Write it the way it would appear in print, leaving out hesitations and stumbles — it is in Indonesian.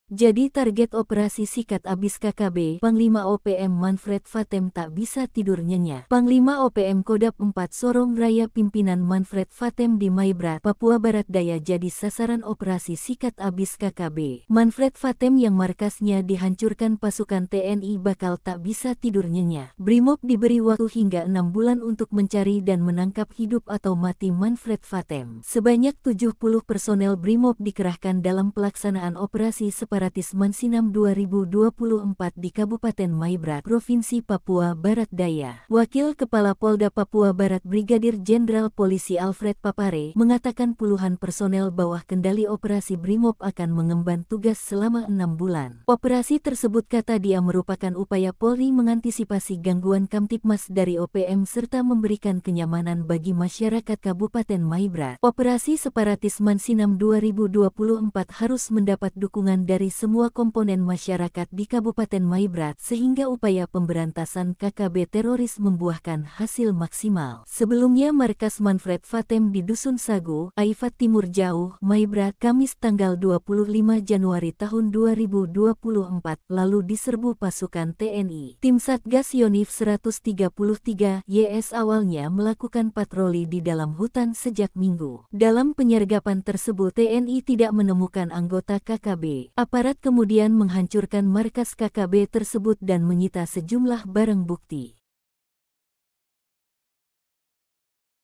Jadi target operasi sikat abis KKB, Panglima OPM Manfred Vatem tak bisa tidur nyenyak. Panglima OPM Kodam 4 Sorong Raya pimpinan Manfred Vatem di Maibrat, Papua Barat Daya jadi sasaran operasi sikat abis KKB. Manfred Vatem yang markasnya dihancurkan pasukan TNI bakal tak bisa tidur nyenyak. Brimob diberi waktu hingga 6 bulan untuk mencari dan menangkap hidup atau mati Manfred Vatem. Sebanyak 70 personel Brimob dikerahkan dalam pelaksanaan operasi separatis Mansinam 2024 di Kabupaten Maibrat, Provinsi Papua Barat Daya. Wakil Kepala Polda Papua Barat Brigadir Jenderal Polisi Alfred Papare mengatakan puluhan personel bawah kendali operasi Brimob akan mengemban tugas selama 6 bulan. Operasi tersebut kata dia merupakan upaya Polri mengantisipasi gangguan Kamtipmas dari OPM serta memberikan kenyamanan bagi masyarakat Kabupaten Maibrat. Operasi separatis Mansinam 2024 harus mendapat dukungan dari semua komponen masyarakat di Kabupaten Maibrat sehingga upaya pemberantasan KKB teroris membuahkan hasil maksimal. Sebelumnya markas Manfred Vatem di Dusun Sagu, Aifat Timur Jauh, Maibrat, Kamis tanggal 25 Januari tahun 2024 lalu diserbu pasukan TNI. Tim Satgas Yonif 133 YS awalnya melakukan patroli di dalam hutan sejak Minggu. Dalam penyergapan tersebut TNI tidak menemukan anggota KKB. Aparat kemudian menghancurkan markas KKB tersebut dan menyita sejumlah barang bukti.